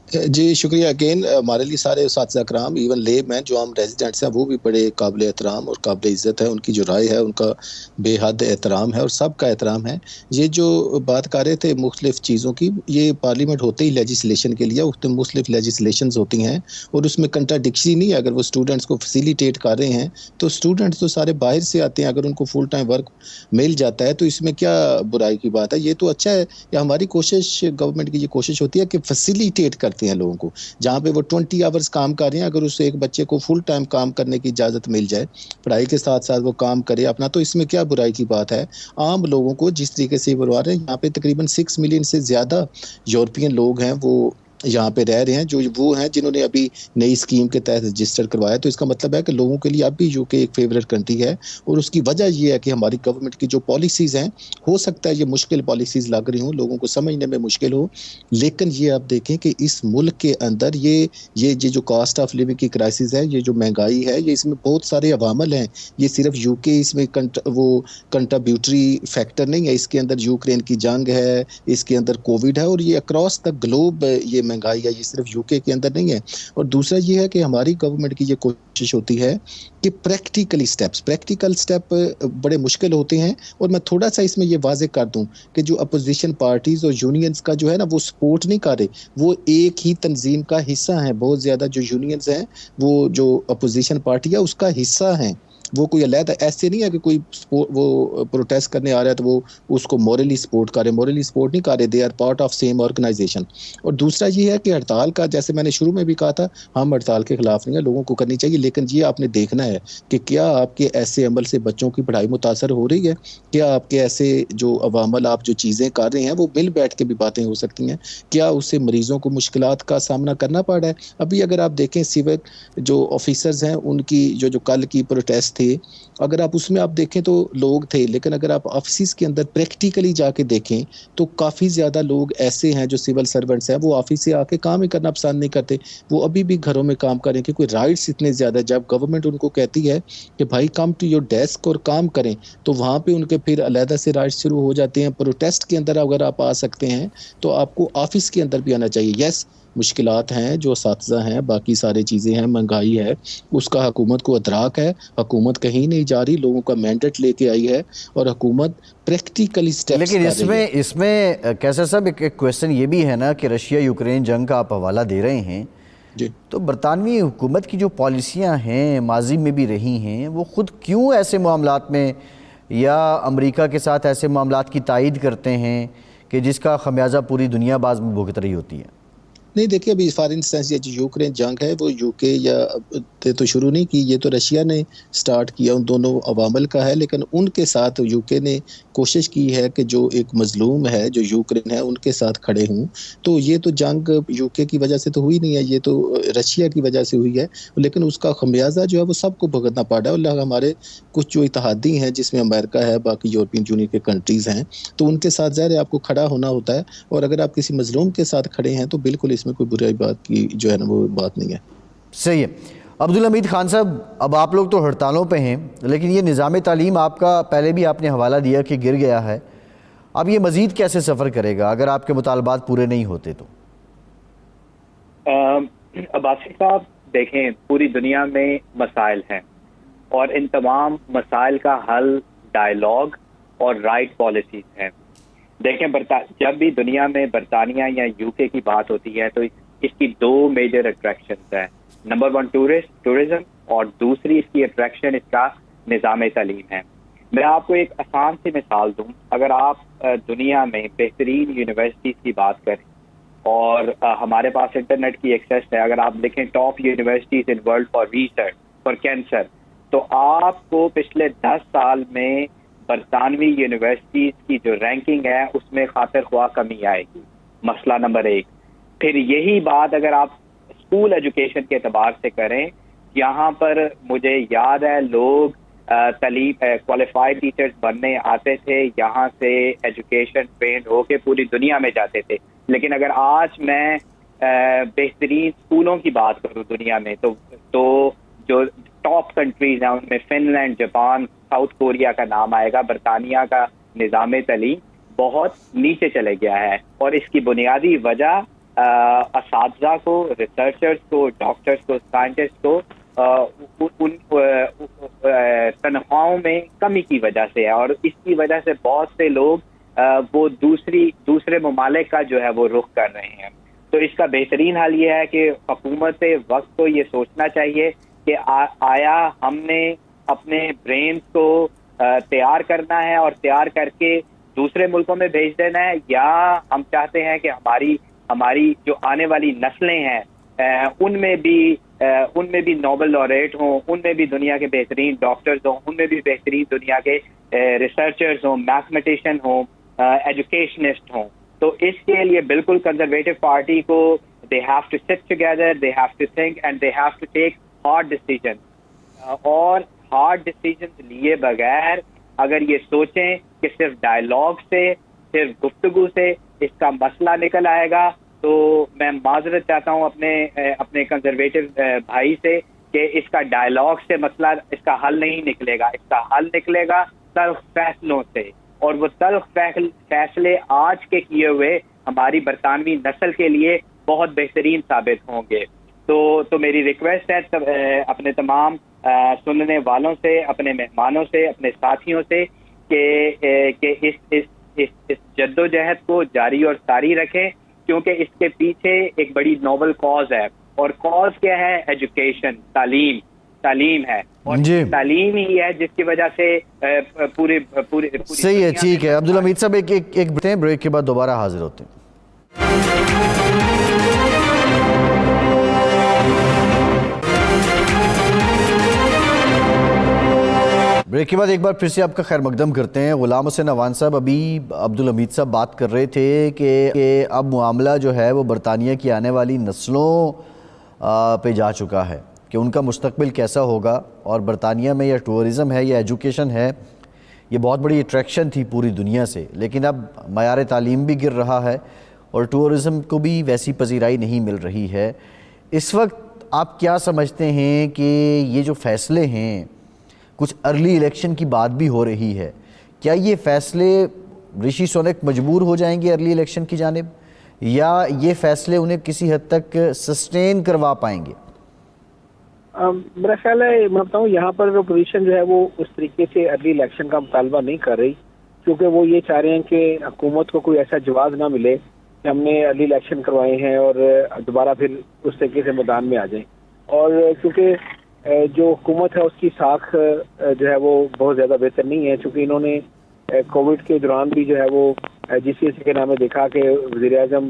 Speaker 4: جی شکریہ اگین، ہمارے لیے سارے اساتذہ کرام، ایون لے مین جو عام ریزیڈنٹس ہیں، وہ بھی بڑے قابل احترام اور قابل عزت ہے، ان کی جو رائے ہے ان کا بے حد احترام ہے اور سب کا احترام ہے۔ یہ جو بات کر رہے تھے مختلف چیزوں کی، یہ پارلیمنٹ ہوتے ہی لیجسلیشن کے لیے، اس میں مختلف لیجسلیشنز ہوتی ہیں اور اس میں کنٹراڈکشن نہیں ہے۔ اگر وہ اسٹوڈنٹس کو فیسیلیٹیٹ کر رہے ہیں تو اسٹوڈنٹس تو سارے باہر سے آتے ہیں، اگر ان کو فل ٹائم ورک مل جاتا ہے تو اس میں کیا برائی کی بات ہے؟ یہ تو اچھا ہے۔ یا ہماری کوشش، گورنمنٹ کی یہ کوشش ہوتی ہے کہ فیسیلیٹیٹ کرتے ہیں لوگوں کو، جہاں پہ وہ 20 آورز کام کر رہے ہیں، اگر اسے ایک بچے کو فل ٹائم کام کرنے کی اجازت مل جائے، پڑھائی کے ساتھ ساتھ وہ کام کرے اپنا، تو اس میں کیا برائی کی بات ہے؟ عام لوگوں کو جس طریقے سے بلوا رہے ہیں، یہاں پہ تقریباً 6 ملین سے زیادہ یورپین لوگ ہیں وہ یہاں پہ رہ رہے ہیں، جو وہ ہیں جنہوں نے ابھی نئی اسکیم کے تحت رجسٹر کروایا، تو اس کا مطلب ہے کہ لوگوں کے لیے اب بھی UK ایک فیوریٹ کنٹری ہے، اور اس کی وجہ یہ ہے کہ ہماری گورنمنٹ کی جو پالیسیز ہیں، ہو سکتا ہے یہ مشکل پالیسیز لگ رہی ہوں، لوگوں کو سمجھنے میں مشکل ہو، لیکن یہ آپ دیکھیں کہ اس ملک کے اندر یہ جو کاسٹ آف لیونگ کی کرائسس ہے، یہ جو مہنگائی ہے، یہ اس میں بہت سارے عوامل ہیں، یہ صرف UK اس میں وہ کنٹریبیوٹری فیکٹر نہیں ہے، اس کے اندر یوکرین کی جنگ ہے، اس کے اندر کووڈ ہے، اور یہ اکراس دا گلوب یہ مہنگائی ہے، یہ صرف UK کے اندر نہیں ہے۔ اور دوسرا یہ ہے کہ ہماری گورنمنٹ کی یہ کوشش ہوتی ہے کہ پریکٹیکل سٹیپ بڑے مشکل ہوتے ہیں، اور میں تھوڑا سا اس میں یہ واضح کر دوں کہ جو اپوزیشن پارٹیز اور یونینز کا جو ہے نا وہ سپورٹ نہیں کر رہے، وہ ایک ہی تنظیم کا حصہ ہیں، بہت زیادہ جو یونینز ہیں وہ جو اپوزیشن پارٹی ہے اس کا حصہ ہیں، وہ کوئی علیحدہ ایسے نہیں ہے کہ کوئی وہ پروٹیسٹ کرنے آ رہا ہے تو وہ اس کو مورلی سپورٹ کرے، مورلی سپورٹ نہیں کرے، they are part of same organisation. اور دوسرا یہ ہے کہ ہڑتال کا، جیسے میں نے شروع میں بھی کہا تھا، ہم ہڑتال کے خلاف نہیں ہیں، لوگوں کو کرنی چاہیے، لیکن یہ آپ نے دیکھنا ہے کہ کیا آپ کے ایسے عمل سے بچوں کی پڑھائی متاثر ہو رہی ہے، کیا آپ کے ایسے جو عوامل آپ جو چیزیں کر رہے ہیں وہ مل بیٹھ کے بھی باتیں ہو سکتی ہیں، کیا اس سے مریضوں کو مشکلات کا سامنا کرنا پڑ رہا ہے؟ ابھی اگر آپ دیکھیں سول جو آفیسرز ہیں ان کی جو کل کی پروٹیسٹ تھے اگر آپ اس میں آپ دیکھیں تو لوگ تھے، لیکن اگر آپ آفیسز کے اندر پریکٹیکلی جا کے دیکھیں تو کافی زیادہ لوگ ایسے ہیں جو سول سرونٹس ہیں، وہ آفس سے آ کے کام ہی کرنا پسند نہیں کرتے، وہ ابھی بھی گھروں میں کام کریں کیونکہ رائٹس اتنے زیادہ، جب گورنمنٹ ان کو کہتی ہے کہ بھائی کم ٹو یور ڈیسک اور کام کریں تو وہاں پہ ان کے پھر علیحدہ سے رائٹس شروع ہو جاتے ہیں۔ پروٹیسٹ کے اندر اگر آپ آ سکتے ہیں تو آپ کو آفس کے اندر بھی آنا چاہیے۔ یس مشکلات ہیں، جو اساتذہ ہیں، باقی ساری چیزیں ہیں، مہنگائی ہے، اس کا حکومت کو ادراک ہے، حکومت کہیں نہیں جا رہی، لوگوں کا مینڈیٹ لے کے آئی ہے اور حکومت پریکٹیکلی سٹیپس
Speaker 2: لیکن
Speaker 4: کر رہی ہے۔
Speaker 2: اس میں کیسر صاحب ایک کویسچن یہ بھی ہے نا کہ رشیا یوکرین جنگ کا آپ حوالہ دے رہے ہیں،
Speaker 4: جی
Speaker 2: تو برطانوی حکومت کی جو پالیسیاں ہیں ماضی میں بھی رہی ہیں، وہ خود کیوں ایسے معاملات میں یا امریکہ کے ساتھ ایسے معاملات کی تائید کرتے ہیں کہ جس کا خمیازہ پوری دنیا بعض میں بھگت رہی ہوتی ہے؟
Speaker 4: نہیں دیکھیں، ابھی فار انسٹنس یہ جو یوکرین جنگ ہے وہ یو کے یا تو شروع نہیں کی، یہ تو رشیا نے سٹارٹ کیا، ان دونوں عوامل کا ہے، لیکن ان کے ساتھ یو کے نے کوشش کی ہے کہ جو ایک مظلوم ہے جو یوکرین ہے ان کے ساتھ کھڑے ہوں۔ تو یہ تو جنگ یو کے کی وجہ سے تو ہوئی نہیں ہے، یہ تو رشیا کی وجہ سے ہوئی ہے، لیکن اس کا خمیازہ جو ہے وہ سب کو بھگتنا پڑ رہا ہے۔ اور ہمارے کچھ جو اتحادی ہیں جس میں امریکہ ہے، باقی یورپین یونین کے کنٹریز ہیں، تو ان کے ساتھ ظاہر ہے آپ کو کھڑا ہونا ہوتا ہے، اور اگر آپ کسی مظلوم کے ساتھ کھڑے ہیں تو بالکل اس میں کوئی برائی بات کی جو ہے نا وہ بات نہیں ہے۔
Speaker 2: صحیح ہے۔ عبدالحمید خان صاحب، اب آپ لوگ تو ہڑتالوں پہ ہیں، لیکن یہ نظام تعلیم آپ کا پہلے بھی آپ نے حوالہ دیا کہ گر گیا ہے، اب یہ مزید کیسے سفر کرے گا اگر آپ کے مطالبات پورے نہیں ہوتے تو؟
Speaker 5: عباسی صاحب دیکھیں، پوری دنیا میں مسائل ہیں اور ان تمام مسائل کا حل ڈائیلاگ اور رائٹ پالیسیز ہیں۔ دیکھیں، جب بھی دنیا میں برطانیہ یا یو کے کی بات ہوتی ہے تو اس کی دو میجر اٹریکشنز ہیں۔ نمبر 1 ٹورزم، اور دوسری اس کی اٹریکشن اس کا نظام تعلیم ہے۔ میں آپ کو ایک آسان سی مثال دوں، اگر آپ دنیا میں بہترین یونیورسٹیز کی بات کریں اور ہمارے پاس انٹرنیٹ کی ایکسیس ہے، اگر آپ دیکھیں top universities in world for research for cancer, تو آپ کو پچھلے 10 سال میں برطانوی یونیورسٹیز کی جو رینکنگ ہے اس میں خاطر خواہ کمی آئے گی، مسئلہ نمبر 1۔ پھر یہی بات اگر آپ اسکول ایجوکیشن کے اعتبار سے کریں، یہاں پر مجھے یاد ہے لوگ کوالیفائڈ ٹیچرز بننے آتے تھے، یہاں سے ایجوکیشن ٹرینڈ ہو کے پوری دنیا میں جاتے تھے، لیکن اگر آج میں بہترین اسکولوں کی بات کروں دنیا میں تو جو ٹاپ کنٹریز ہیں ان میں Finland, Japan, South Korea کا نام آئے گا۔ برطانیہ کا نظام تعلیم بہت نیچے چلے گیا ہے، اور اس کی بنیادی وجہ اساتذہ کو، ریسرچرز کو، ڈاکٹرز کو، سائنٹسٹ کو ان تنخواہوں میں کمی کی وجہ سے ہے، اور اس کی وجہ سے بہت سے لوگ وہ دوسرے ممالک کا جو ہے وہ رخ کر رہے ہیں۔ تو اس کا بہترین حل یہ ہے کہ حکومت وقت کو یہ سوچنا چاہیے کہ آیا ہم نے اپنے برینز کو تیار کرنا ہے اور تیار کر کے دوسرے ملکوں میں بھیج دینا ہے، یا ہم چاہتے ہیں کہ ہماری جو آنے والی نسلیں ہیں ان میں بھی نوبل laureate ہوں، ان میں بھی دنیا کے بہترین ڈاکٹرز ہوں، ان میں بھی بہترین دنیا کے ریسرچرز ہوں، میتھمیٹیشین ہوں، ایجوکیشنسٹ ہوں۔ تو اس کے لیے بالکل کنزرویٹو پارٹی کو they have to sit together, they have to think and they have to take hard decisions، اور ہارڈ ڈیسیجنز لیے بغیر اگر یہ سوچیں کہ صرف ڈائیلاگ سے، صرف گفتگو سے اس کا مسئلہ نکل آئے گا، تو میں معذرت چاہتا ہوں اپنے کنزرویٹو بھائی سے کہ اس کا ڈائیلاگ سے مسئلہ، اس کا حل نہیں نکلے گا، اس کا حل نکلے گا تلخ فیصلوں سے، اور وہ تلخ فیصلے آج کے کیے ہوئے ہماری برطانوی نسل کے لیے بہت بہترین ثابت ہوں گے۔ تو میری ریکویسٹ ہے اپنے تمام سننے والوں سے، اپنے مہمانوں سے، اپنے ساتھیوں سے کہ اس جدوجہد کو جاری اور ساری رکھیں، کیونکہ اس کے پیچھے ایک بڑی نوبل کاز ہے، اور کاز کیا ہے؟ ایجوکیشن، تعلیم ہے، اور تعلیم ہی ہے جس کی وجہ سے پوری
Speaker 2: صحیح ہے، ٹھیک ہے عبدالحمید صاحب، ایک بریک کے بعد دوبارہ حاضر ہوتے ہیں۔ بریک کے بعد ایک بار پھر سے آپ کا خیر مقدم کرتے ہیں۔ غلام حسین اعوان صاحب، ابھی عبدالحمید صاحب بات کر رہے تھے کہ اب معاملہ جو ہے وہ برطانیہ کی آنے والی نسلوں پہ جا چکا ہے، کہ ان کا مستقبل کیسا ہوگا. اور برطانیہ میں یا ٹورزم ہے یا ایجوکیشن ہے, یہ بہت بڑی اٹریکشن تھی پوری دنیا سے, لیکن اب معیار تعلیم بھی گر رہا ہے اور ٹورزم کو بھی ویسی پذیرائی نہیں مل رہی ہے. اس وقت آپ کیا سمجھتے ہیں کہ یہ جو فیصلے ہیں, کچھ ارلی الیکشن کی بات بھی ہو رہی ہے, کیا یہ فیصلے رشی سونک مجبور ہو جائیں گے ارلی الیکشن کی جانب, یا یہ فیصلے انہیں کسی حد تک سسٹین کروا پائیں گے؟
Speaker 1: میرا خیال ہے, میں بتاؤں, یہاں پر اپوزیشن جو ہے وہ اس طریقے سے ارلی الیکشن کا مطالبہ نہیں کر رہی, کیونکہ وہ یہ چاہ رہے ہیں کہ حکومت کو کوئی ایسا جواز نہ ملے کہ ہم نے ارلی الیکشن کروائے ہیں اور دوبارہ پھر اس طریقے سے میدان میں آ جائیں. اور کیونکہ جو حکومت ہے اس کی ساکھ جو ہے وہ بہت زیادہ بہتر نہیں ہے, چونکہ انہوں نے کووڈ کے دوران بھی جو ہے وہ جس کسی کے نام میں دیکھا کہ وزیر اعظم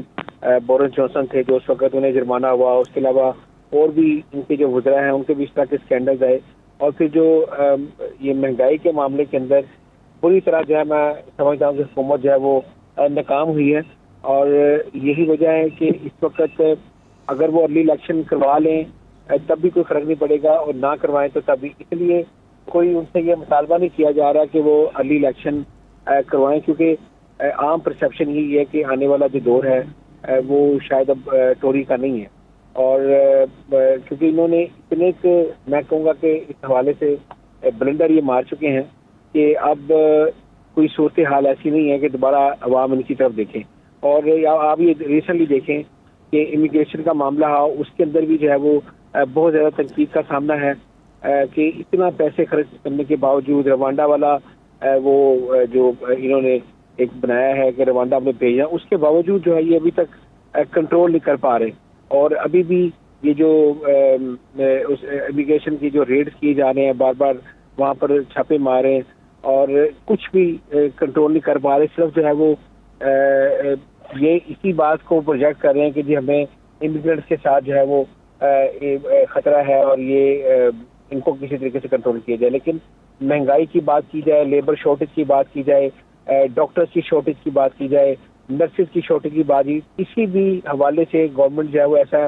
Speaker 1: بورس جانسن تھے جو اس وقت انہیں جرمانہ ہوا, اس کے علاوہ اور بھی ان کے جو وزراء ہیں ان کے بھی اس طرح کے اسکینڈلز آئے, اور پھر جو یہ مہنگائی کے معاملے کے اندر پوری طرح جو ہے میں سمجھتا ہوں کہ حکومت جو ہے وہ ناکام ہوئی ہے. اور یہی وجہ ہے کہ اس وقت اگر وہ ارلی الیکشن کروا لیں تب بھی کوئی فرق نہیں پڑے گا, اور نہ کروائیں تو تب بھی. اس لیے کوئی ان سے یہ مطالبہ نہیں کیا جا رہا کہ وہ ارلی الیکشن کروائیں, کیونکہ عام پرسیپشن یہی ہے کہ آنے والا جو دور ہے وہ شاید اب ٹوری کا نہیں ہے. اور کیونکہ انہوں نے اتنے میں کہوں گا کہ اس حوالے سے بلنڈر یہ مار چکے ہیں کہ اب کوئی صورتحال ایسی نہیں ہے کہ دوبارہ عوام ان کی طرف دیکھیں. اور آپ یہ ریسنٹلی دیکھیں کہ امیگریشن کا معاملہ اس کے اندر بھی جو ہے وہ بہت زیادہ تنقید کا سامنا ہے کہ اتنا پیسے خرچ کرنے کے باوجود روانڈا والا وہ جو انہوں نے ایک بنایا ہے کہ روانڈا میں بھیجنا, اس کے باوجود جو ہے یہ ابھی تک کنٹرول نہیں کر پا رہے. اور ابھی بھی یہ جو اس امیگریشن کی جو ریڈز کیے جا رہے ہیں, بار بار وہاں پر چھاپے مارے ہیں اور کچھ بھی کنٹرول نہیں کر پا رہے. صرف جو ہے وہ یہ اسی بات کو پروجیکٹ کر رہے ہیں کہ جی ہمیں امیگرینٹس کے ساتھ جو ہے وہ خطرہ ہے اور یہ ان کو کسی طریقے سے کنٹرول کیا جائے. لیکن مہنگائی کی بات کی جائے, لیبر شارٹیج کی بات کی جائے, ڈاکٹرز کی شارٹیج کی بات کی جائے, نرسز کی شارٹیج کی بات کی, کسی بھی حوالے سے گورنمنٹ جو ہے وہ ایسا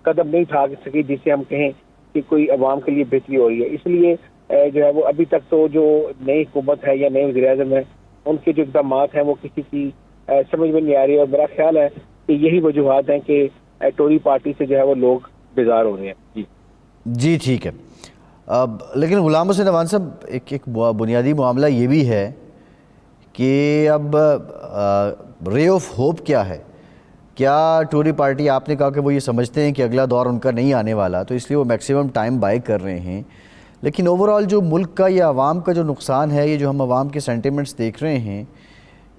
Speaker 1: قدم نہیں اٹھا سکی جس سے ہم کہیں کہ کوئی عوام کے لیے بہتری ہو رہی ہے. اس لیے جو ہے وہ ابھی تک تو جو نئی حکومت ہے یا نئے وزیر اعظم ہے ان کے جو اقدامات ہیں وہ کسی کی سمجھ میں نہیں آ رہی. اور میرا خیال ہے کہ یہی وجوہات ہیں کہ ٹوری پارٹی سے جو ہے وہ لوگ بیزار ہو رہے ہیں. جی
Speaker 2: ٹھیک ہے. لیکن غلام حسین اعوان صاحب, ایک بنیادی معاملہ یہ بھی ہے کہ اب رے آف ہوپ کیا ہے. کیا ٹوری پارٹی, آپ نے کہا کہ وہ یہ سمجھتے ہیں کہ اگلا دور ان کا نہیں آنے والا, تو اس لیے وہ میکسیمم ٹائم بائی کر رہے ہیں, لیکن اوور آل جو ملک کا یا عوام کا جو نقصان ہے, یہ جو ہم عوام کے سینٹیمنٹس دیکھ رہے ہیں,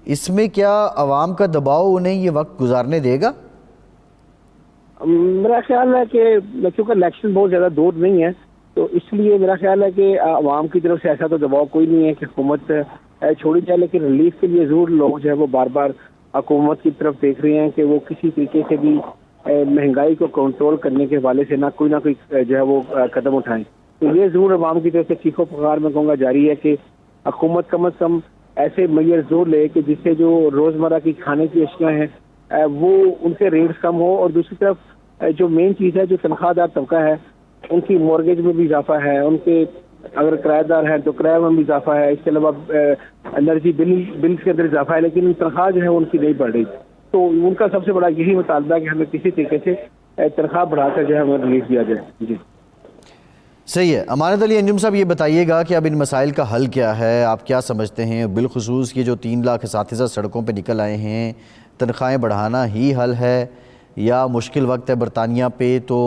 Speaker 2: اس میں کیا عوام کا دباؤ انہیں یہ وقت گزارنے دے گا؟
Speaker 1: میرا خیال ہے کہ کیونکہ الیکشن بہت زیادہ دور نہیں ہے تو اس لیے میرا خیال ہے کہ عوام کی طرف سے ایسا تو دباؤ کوئی نہیں ہے کہ حکومت چھوڑی جائے. لیکن ریلیف کے لیے ضرور لوگ جو ہے وہ بار بار حکومت کی طرف دیکھ رہے ہیں کہ وہ کسی طریقے سے بھی مہنگائی کو کنٹرول کرنے کے حوالے سے نہ کوئی جو ہے وہ قدم اٹھائیں. تو یہ ضرور عوام کی طرف سے چیخو پکار میں کہوں گا جاری ہے کہ حکومت کم از کم ایسے میئر زور لے کہ جس سے جو روزمرہ کی کھانے کی اشیاء ہیں وہ ان کے ریٹس کم ہو, اور دوسری طرف جو مین چیز ہے جو تنخواہ دار طبقہ ہے ان کی مورگیج میں بھی اضافہ ہے, ان کے اگر کرایہ دار ہیں تو کرایہ میں بھی اضافہ ہے, اس کے علاوہ انرجی بلز کے اندر اضافہ ہے, لیکن تنخواہ جو ہے ان کی نہیں بڑھ رہی. تو ان کا سب سے بڑا یہی مطالبہ ہے کہ ہمیں کسی طریقے سے تنخواہ بڑھا کر جو ہے ہمیں ریلیف دیا جائے. جی
Speaker 2: صحیح ہے. امانت علی انجم صاحب, یہ بتائیے گا کہ اب ان مسائل کا حل کیا ہے, آپ کیا سمجھتے ہیں؟ بالخصوص یہ جو 3 لاکھ اساتذہ سڑکوں پہ نکل آئے ہیں, تنخواہیں بڑھانا ہی حل ہے یا مشکل وقت ہے برطانیہ پہ تو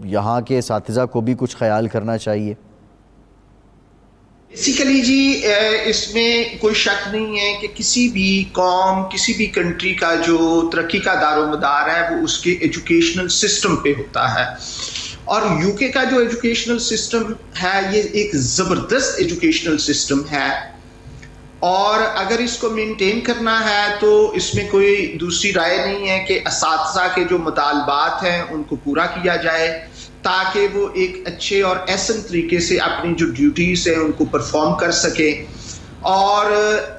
Speaker 2: یہاں کے اساتذہ کو بھی کچھ خیال کرنا چاہیے؟
Speaker 3: بیسیکلی جی اس میں کوئی شک نہیں ہے کہ کسی بھی قوم, کسی بھی کنٹری کا جو ترقی کا دار و مدار ہے وہ اس کے ایجوکیشنل سسٹم پہ ہوتا ہے. اور یو کے کا جو ایجوکیشنل سسٹم ہے یہ ایک زبردست ایجوکیشنل سسٹم ہے, اور اگر اس کو مینٹین کرنا ہے تو اس میں کوئی دوسری رائے نہیں ہے کہ اساتذہ کے جو مطالبات ہیں ان کو پورا کیا جائے تاکہ وہ ایک اچھے اور احسن طریقے سے اپنی جو ڈیوٹیز ہیں ان کو پرفارم کر سکے. اور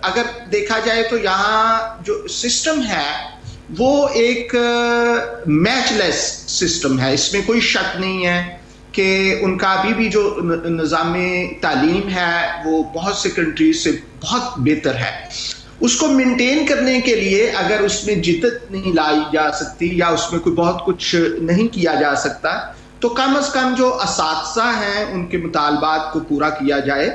Speaker 3: اگر دیکھا جائے تو یہاں جو سسٹم ہے وہ ایک میچ لیس سسٹم ہے, اس میں کوئی شک نہیں ہے کہ ان کا ابھی بھی جو نظام تعلیم ہے وہ بہت سے کنٹریز سے بہت بہتر ہے. اس کو مینٹین کرنے کے لیے اگر اس میں جدت نہیں لائی جا سکتی یا اس میں کوئی بہت کچھ نہیں کیا جا سکتا تو کم از کم جو اساتذہ ہیں ان کے مطالبات کو پورا کیا جائے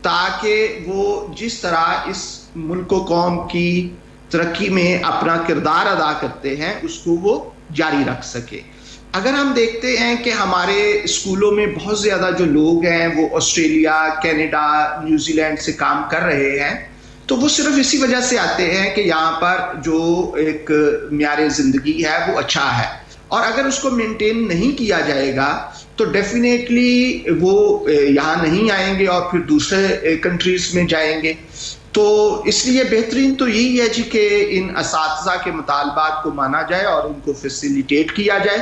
Speaker 3: تاکہ وہ جس طرح اس ملک و قوم کی ترقی میں اپنا کردار ادا کرتے ہیں اس کو وہ جاری رکھ سکے. اگر ہم دیکھتے ہیں کہ ہمارے اسکولوں میں بہت زیادہ جو لوگ ہیں وہ آسٹریلیا، کینیڈا، نیوزی لینڈ سے کام کر رہے ہیں تو وہ صرف اسی وجہ سے آتے ہیں کہ یہاں پر جو ایک معیار زندگی ہے وہ اچھا ہے، اور اگر اس کو مینٹین نہیں کیا جائے گا تو ڈیفینیٹلی وہ یہاں نہیں آئیں گے اور پھر دوسرے کنٹریز میں جائیں گے. تو اس لیے بہترین تو یہی ہے جی کہ ان اساتذہ کے مطالبات کو مانا جائے اور ان کو فیسیلیٹیٹ کیا جائے.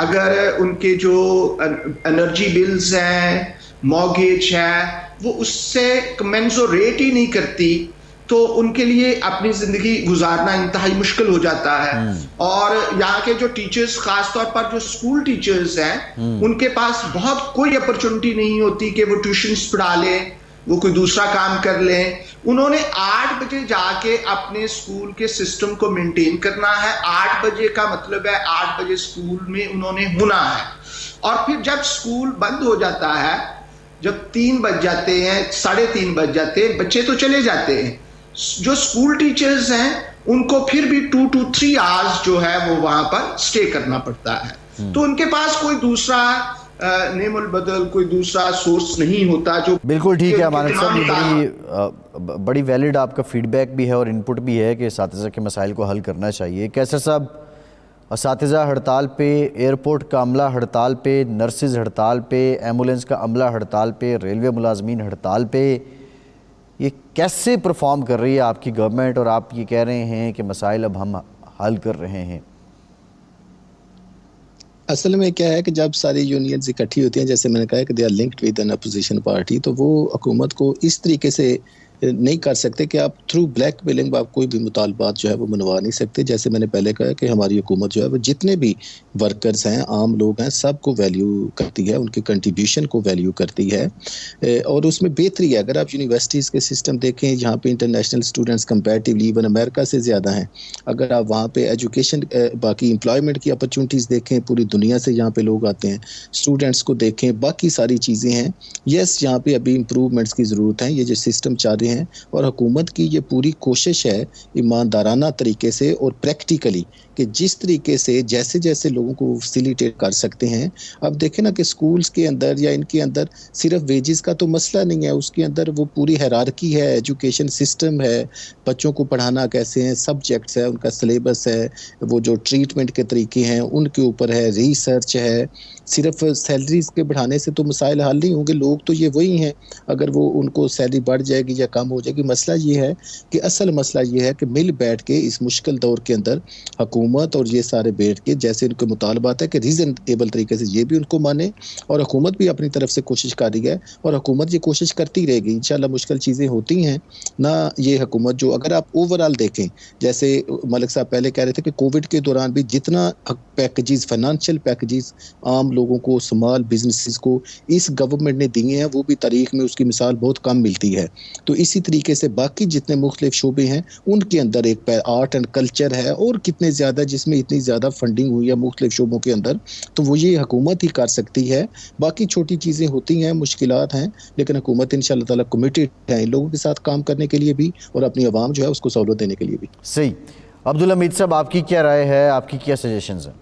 Speaker 3: اگر ان کے جو انرجی بلز ہیں، مارگیج ہے، وہ اس سے کمنسوریٹ ہی نہیں کرتی تو ان کے لیے اپنی زندگی گزارنا انتہائی مشکل ہو جاتا ہے. اور یہاں کے جو ٹیچرز، خاص طور پر جو اسکول ٹیچرز ہیں، ان کے پاس بہت کوئی اپرچونٹی نہیں ہوتی کہ وہ ٹیوشنز پڑھا لیں، وہ کوئی دوسرا کام کر لیں. انہوں نے 8 بجے جا کے اپنے اسکول کے سسٹم کو مینٹین کرنا ہے. 8 بجے کا مطلب ہے 8 بجے اسکول میں انہوں نے ہونا ہے. اور پھر جب اسکول بند ہو جاتا ہے، جب 3 بج جاتے ہیں، 3:30 بج جاتے ہیں، بچے تو چلے جاتے ہیں. جو اسکول ٹیچرز ہیں ان کو پھر بھی 2 to 3 hours جو ہے وہ وہاں پر اسٹے کرنا پڑتا ہے. تو ان کے پاس کوئی دوسرا نعم البدل، کوئی دوسرا سورس نہیں ہوتا. جو
Speaker 2: بالکل ٹھیک ہے مانک صاحب، یہ بڑی ویلڈ آپ کا فیڈ بیک بھی ہے اور ان پٹ بھی ہے کہ اساتذہ کے مسائل کو حل کرنا چاہیے. کیسر صاحب، اساتذہ ہڑتال پہ، ایئرپورٹ کا عملہ ہڑتال پہ، نرسز ہڑتال پہ، ایمبولینس کا عملہ ہڑتال پہ، ریلوے ملازمین ہڑتال پہ، یہ کیسے پرفارم کر رہی ہے آپ کی گورنمنٹ؟ اور آپ یہ کہہ رہے ہیں کہ مسائل اب ہم حل کر رہے ہیں.
Speaker 4: اصل میں کیا ہے کہ جب ساری یونینز اکٹھی ہوتی ہیں، جیسے میں نے کہا کہ they are linked with an opposition party, تو وہ حکومت کو اس طریقے سے نہیں کر سکتے کہ آپ تھرو بلیک میلنگ آپ کوئی بھی مطالبات جو ہے وہ منوا نہیں سکتے. جیسے میں نے پہلے کہا کہ ہماری حکومت جو ہے وہ جتنے بھی ورکرز ہیں، عام لوگ ہیں، سب کو ویلیو کرتی ہے، ان کے کنٹریبیوشن کو ویلیو کرتی ہے. اور اس میں بہتری ہے. اگر آپ یونیورسٹیز کے سسٹم دیکھیں، یہاں پہ انٹرنیشنل اسٹوڈنٹس کمپیریٹیولی ایون امریکہ سے زیادہ ہیں. اگر آپ وہاں پہ ایجوکیشن، باقی امپلائمنٹ کی اپرچونٹیز دیکھیں، پوری دنیا سے یہاں پہ لوگ آتے ہیں. اسٹوڈنٹس کو دیکھیں، باقی ساری چیزیں ہیں. یس، یہاں پہ ابھی امپروومنٹس کی ضرورت ہے. یہ جو سسٹم چاہ رہے ہیں اور حکومت کی یہ پوری کوشش ہے ایماندارانہ طریقے سے اور پریکٹیکلی کہ جس طریقے سے جیسے جیسے لوگوں کو فیسیلیٹیٹ کر سکتے ہیں. اب دیکھیں نا کہ سکولز کے اندر یا ان کے اندر صرف ویجز کا تو مسئلہ نہیں ہے، اس کے اندر وہ پوری ہیرارکی ہے، ایجوکیشن سسٹم ہے، بچوں کو پڑھانا کیسے ہیں، سبجیکٹس ہے، ان کا سلیبس ہے، وہ جو ٹریٹمنٹ کے طریقے ہیں ان کے اوپر ہے، ریسرچ ہے. صرف سیلریز کے بڑھانے سے تو مسائل حل نہیں ہوں گے. لوگ تو یہ وہی ہیں، اگر وہ ان کو سیلری بڑھ جائے گی یا کم ہو جائے گی. مسئلہ یہ ہے کہ اصل مسئلہ یہ ہے کہ مل بیٹھ کے اس مشکل دور کے اندر حکومت اور یہ سارے بیٹھ کے جیسے ان کے مطالبات ہے کہ ریزنیبل طریقے سے یہ بھی ان کو مانے، اور حکومت بھی اپنی طرف سے کوشش کر رہی ہے اور حکومت یہ کوشش کرتی رہے گی. انشاءاللہ مشکل چیزیں ہوتی ہیں نہ. یہ حکومت جو اگر آپ اوورال دیکھیں، جیسے ملک صاحب پہلے کہہ رہے تھے کہ کووڈ کے دوران بھی جتنا پیکیجز، فائنانشیل پیکیجز عام لوگوں کو، اسمال بزنسز کو اس گورنمنٹ نے دیے ہیں، وہ بھی تاریخ میں اس کی مثال بہت کم ملتی ہے. تو اسی طریقے سے باقی جتنے مختلف شعبے ہیں ان کے اندر ایک آرٹ اینڈ کلچر ہے اور کتنے زیادہ، جس میں اتنی زیادہ فنڈنگ ہوئی ہے مختلف شعبوں کے اندر، تو وہ یہ حکومت ہی کر سکتی ہے. باقی چھوٹی چیزیں ہوتی ہیں، مشکلات ہیں، لیکن حکومت انشاءاللہ تعالی کمیٹڈ ہے ان لوگوں کے ساتھ کام کرنے کے لیے بھی اور اپنی عوام جو ہے اس کو سہولت دینے کے لیے بھی.
Speaker 2: صحیح. عبدالحمید صاحب، آپ کی کیا رائے ہے، آپ کی کیا سجیشنز ہیں؟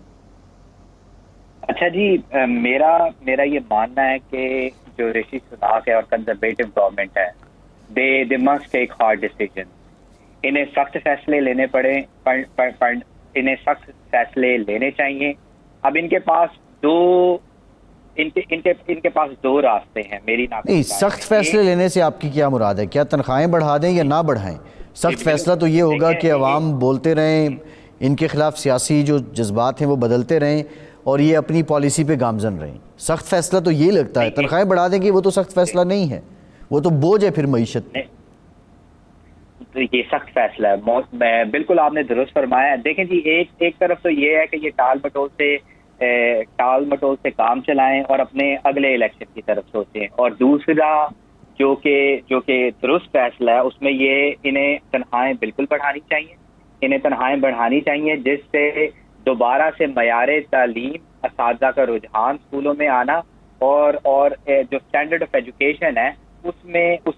Speaker 5: اچھا جی، میرا یہ ماننا ہے کہ جو رشی سناک ہے اور کنزرویٹو گورنمنٹ ہے، they must take hard decisions. انہیں سخت فیصلے لینے پڑے، انہیں سخت فیصلے لینے چاہیے. اب ان کے پاس دو راستے ہیں. میری
Speaker 2: نہیں، سخت فیصلے لینے سے آپ کی کیا مراد ہے؟ کیا تنخواہیں بڑھا دیں یا نہ بڑھائیں؟ سخت فیصلہ تو یہ ہوگا کہ عوام بولتے رہیں، ان کے خلاف سیاسی جو جذبات ہیں وہ بدلتے رہیں اور یہ اپنی پالیسی پہ گامزن رہیں. سخت فیصلہ تو یہ لگتا ہے. تنخواہیں بڑھا دیں گے وہ تو سخت فیصلہ نہیں ہے، وہ تو بوجھ ہے پھر معیشت.
Speaker 5: یہ سخت فیصلہ ہے. بالکل آپ نے درست فرمایا. دیکھیں جی، ایک طرف تو یہ ہے کہ یہ ٹال مٹول سے ٹال مٹول سے کام چلائیں اور اپنے اگلے الیکشن کی طرف سوچیں. اور دوسرا جو کہ درست فیصلہ ہے اس میں یہ انہیں تنخواہیں بالکل بڑھانی چاہیے جس سے دوبارہ سے معیار تعلیم، اساتذہ کا رجحان اسکولوں میں آنا اور جو اسٹینڈرڈ آف ایجوکیشن ہے اس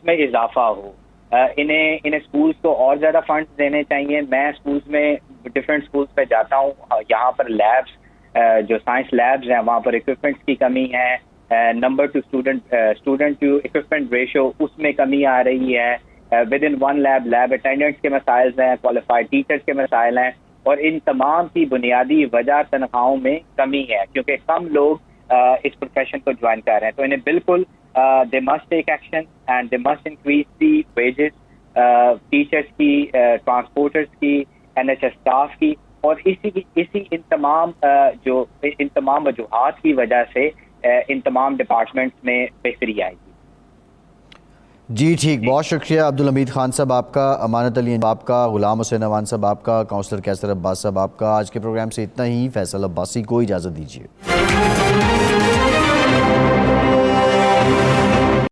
Speaker 5: میں اضافہ ہو. انہیں اسکولس کو اور زیادہ فنڈز دینے چاہیے. میں اسکولس میں ڈفرینٹ اسکولس پہ جاتا ہوں، یہاں پر لیبس جو سائنس لیبز ہیں وہاں پر اکوپمنٹس کی کمی ہے. Number two student to equipment ratio اس میں کمی آ رہی ہے. Within one lab attendants کے مسائل ہیں، کوالیفائڈ ٹیچرس کے مسائل ہیں، اور ان تمام کی بنیادی وجہ تنخواہوں میں کمی ہے کیونکہ کم لوگ اس پروفیشن کو جوائن کر رہے ہیں. تو انہیں بالکل they must take action and they must increase the wages teachers کی، ٹرانسپورٹرز کی، NHS اسٹاف کی. اور ان تمام وجوہات کی وجہ سے ان تمام ڈپارٹمنٹس میں بہتری آئے گی.
Speaker 2: جی ٹھیک، بہت شکریہ عبدالحمید خان صاحب آپ کا، امانت علی آپ کا، غلام حسین اوان صاحب آپ کا، کونسلر کیسر عباس صاحب آپ کا. آج کے پروگرام سے اتنا ہی. فیصل عباسی کو اجازت دیجیے.